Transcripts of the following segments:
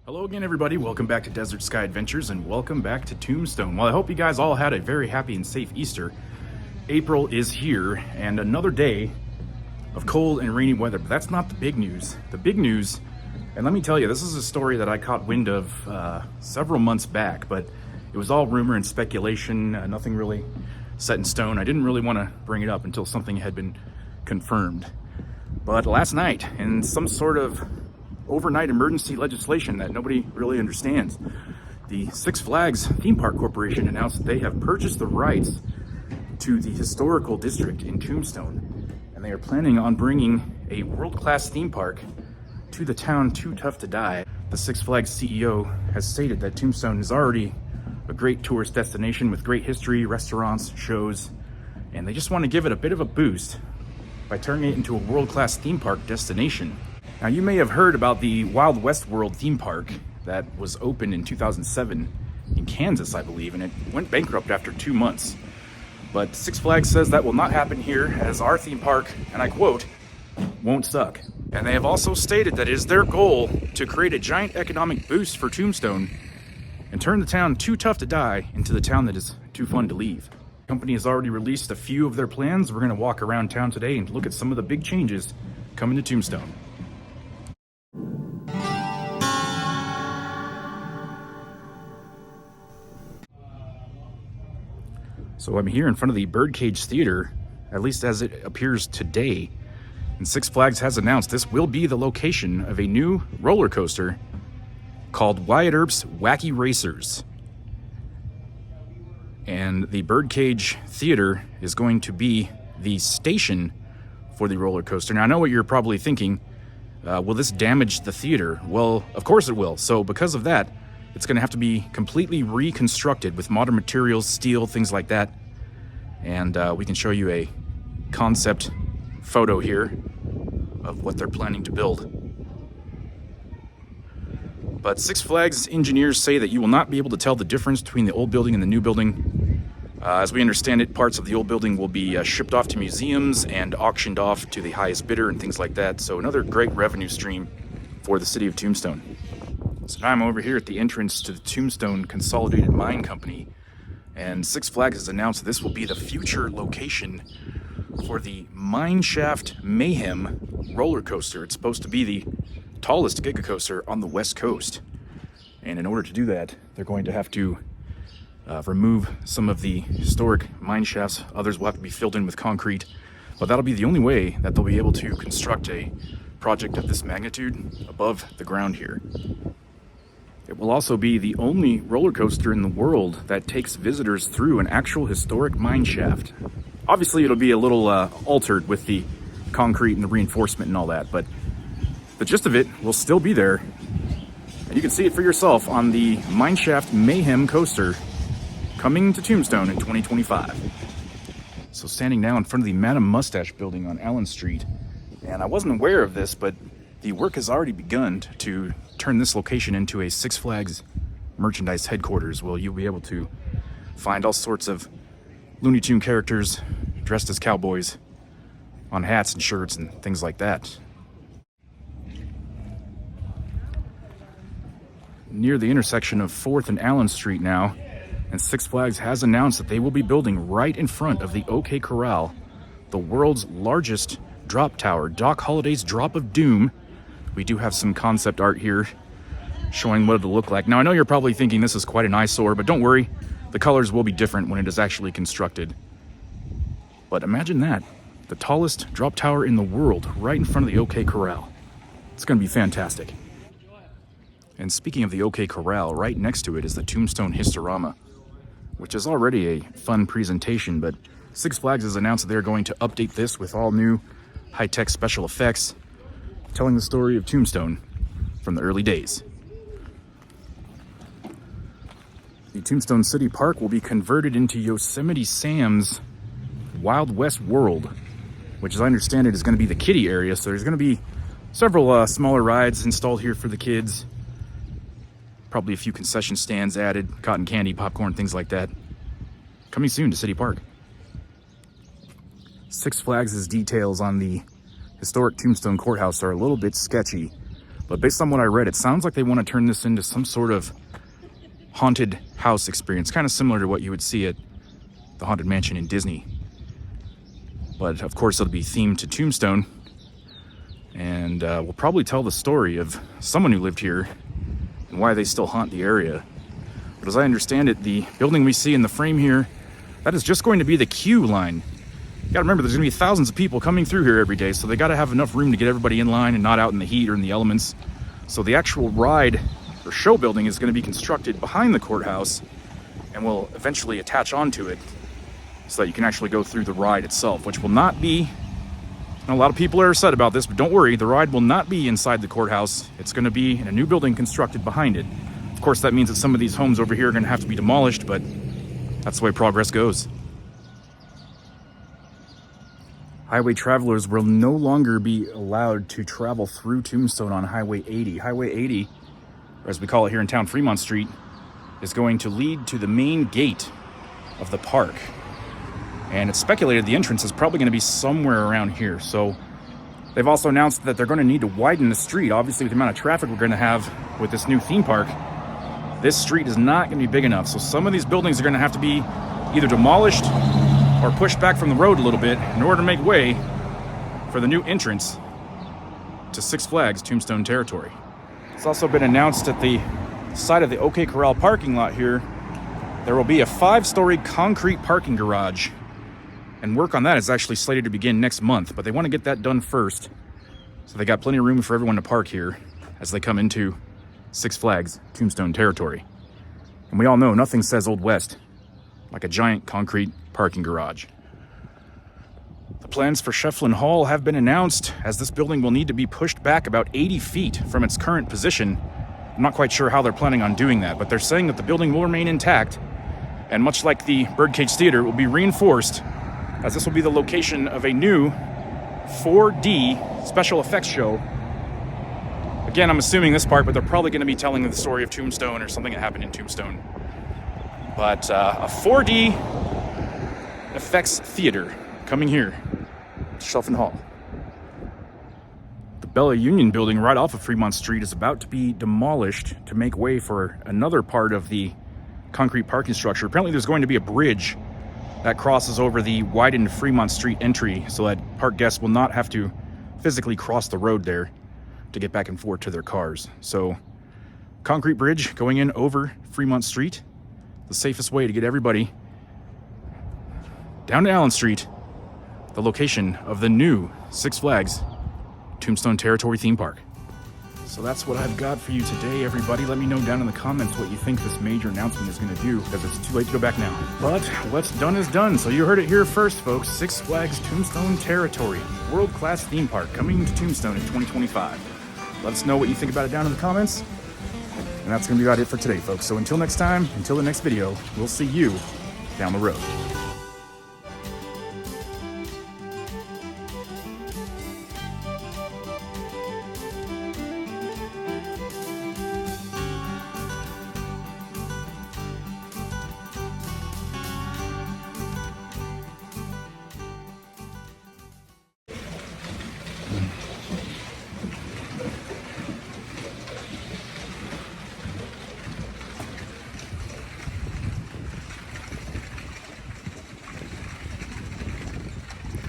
Hello again, everybody. Welcome back to Desert Sky Adventures and welcome back to Tombstone. Well, I hope you guys all had a very happy and safe Easter. April is here and another day of cold and rainy weather, but that's not the big news. The big news, and let me tell you, this is a story that I caught wind of several months back, but it was all rumor and speculation, nothing really set in stone. I didn't really want to bring it up until something had been confirmed. But last night, in some sort of overnight emergency legislation that nobody really understands, the Six Flags Theme Park Corporation announced that they have purchased the rights to the historical district in Tombstone, and they are planning on bringing a world-class theme park to the town Too Tough to Die. The Six Flags CEO has stated that Tombstone is already a great tourist destination with great history, restaurants, shows, and they just want to give it a bit of a boost by turning it into a world-class theme park destination. Now, you may have heard about the Wild West World theme park that was opened in 2007 in Kansas, I believe, and it went bankrupt after 2 months. But Six Flags says that will not happen here, as our theme park, and I quote, won't suck. And they have also stated that it is their goal to create a giant economic boost for Tombstone and turn the town Too Tough to Die into the town that is too fun to leave. The company has already released a few of their plans. We're going to walk around town today and look at some of the big changes coming to Tombstone. So I'm here in front of the Birdcage Theater, at least as it appears today. And Six Flags has announced this will be the location of a new roller coaster called Wyatt Earp's Wacky Racers. And the Birdcage Theater is going to be the station for the roller coaster. Now, I know what you're probably thinking. Will this damage the theater? Well, of course it will. So because of that, it's going to have to be completely reconstructed with modern materials, steel, things like that. And we can show you a concept photo here of what they're planning to build. But Six Flags engineers say that you will not be able to tell the difference between the old building and the new building. As we understand it, parts of the old building will be shipped off to museums and auctioned off to the highest bidder and things like that. So another great revenue stream for the city of Tombstone. So now I'm over here at the entrance to the Tombstone Consolidated Mine Company, and Six Flags has announced this will be the future location for the Mine Shaft Mayhem roller coaster. It's supposed to be the tallest giga coaster on the West Coast. And in order to do that, they're going to have to remove some of the historic mine shafts. Others will have to be filled in with concrete, but that'll be the only way that they'll be able to construct a project of this magnitude above the ground here. It will also be the only roller coaster in the world that takes visitors through an actual historic mine shaft. Obviously, it'll be a little altered with the concrete and the reinforcement and all that, but the gist of it will still be there. And you can see it for yourself on the Mine Shaft Mayhem coaster coming to Tombstone in 2025. So standing now in front of the Madam Mustache building on Allen Street, and I wasn't aware of this, but the work has already begun to turn this location into a Six Flags merchandise headquarters. Well, you'll be able to find all sorts of Looney Tune characters dressed as cowboys on hats and shirts and things like that. Near the intersection of 4th and Allen Street now, and Six Flags has announced that they will be building right in front of the OK Corral, the world's largest drop tower, Doc Holliday's Drop of Doom. We do have some concept art here showing what it'll look like. Now, I know you're probably thinking this is quite an eyesore, but don't worry, the colors will be different when it is actually constructed. But imagine that, the tallest drop tower in the world right in front of the OK Corral. It's going to be fantastic. And speaking of the OK Corral, right next to it is the Tombstone Historama, which is already a fun presentation, but Six Flags has announced that they're going to update this with all new high-tech special effects, telling the story of Tombstone from the early days. The Tombstone City Park will be converted into Yosemite Sam's Wild West World, which, as I understand it, is going to be the kiddie area. So there's going to be several smaller rides installed here for the kids. Probably a few concession stands added, cotton candy, popcorn, things like that. Coming soon to City Park. Six Flags' details on the historic Tombstone Courthouse are a little bit sketchy, But based on what I read, it sounds like they want to turn this into some sort of haunted house experience, kind of similar to what you would see at the Haunted Mansion in Disney. But of course, it'll be themed to Tombstone, and we'll probably tell the story of someone who lived here and why they still haunt the area. But as I understand it, the building we see in the frame here, that is just going to be the queue line. You gotta remember, there's gonna be thousands of people coming through here every day, so they gotta have enough room to get everybody in line and not out in the heat or in the elements. So the actual ride or show building is gonna be constructed behind the courthouse and will eventually attach onto it so that you can actually go through the ride itself, which will not be, a lot of people are upset about this, but don't worry, the ride will not be inside the courthouse. It's gonna be in a new building constructed behind it. Of course, that means that some of these homes over here are gonna have to be demolished, but that's the way progress goes. Highway travelers will no longer be allowed to travel through Tombstone on Highway 80. Highway 80, or as we call it here in town, Fremont Street, is going to lead to the main gate of the park. And it's speculated the entrance is probably going to be somewhere around here. So they've also announced that they're going to need to widen the street. Obviously, with the amount of traffic we're going to have with this new theme park, this street is not going to be big enough. So some of these buildings are going to have to be either demolished or pushed back from the road a little bit in order to make way for the new entrance to Six Flags Tombstone Territory. It's also been announced at the side of the OK Corral parking lot here, there will be a 5-story concrete parking garage, and work on that is actually slated to begin next month, but they want to get that done first. So they got plenty of room for everyone to park here as they come into Six Flags Tombstone Territory. And we all know nothing says Old West like a giant concrete parking garage. The plans for Shefflin Hall have been announced, as this building will need to be pushed back about 80 feet from its current position. I'm not quite sure how they're planning on doing that, but they're saying that the building will remain intact, and much like the Birdcage Theater, it will be reinforced, as this will be the location of a new 4D special effects show. Again, I'm assuming this part, but they're probably going to be telling the story of Tombstone or something that happened in Tombstone. But a 4D effects theater coming here to Shefflin Hall. The Bella Union building right off of Fremont Street is about to be demolished to make way for another part of the concrete parking structure. Apparently there's going to be a bridge that crosses over the widened Fremont Street entry so that park guests will not have to physically cross the road there to get back and forth to their cars. So, concrete bridge going in over Fremont Street, the safest way to get everybody down to Allen Street, the location of the new Six Flags Tombstone Territory theme park. So that's what I've got for you today, everybody. Let me know down in the comments what you think this major announcement is going to do, because it's too late to go back now. But what's done is done. So you heard it here first, folks. Six Flags Tombstone Territory, world-class theme park coming to Tombstone in 2025. Let us know what you think about it down in the comments. And that's going to be about it for today, folks. So until next time, until the next video, we'll see you down the road.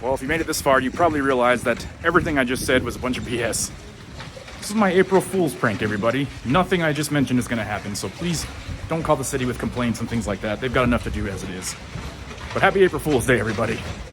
Well, if you made it this far, you probably realized that everything I just said was a bunch of BS. This is my April Fool's prank, everybody. Nothing I just mentioned is going to happen, so please don't call the city with complaints and things like that. They've got enough to do as it is. But happy April Fool's Day, everybody.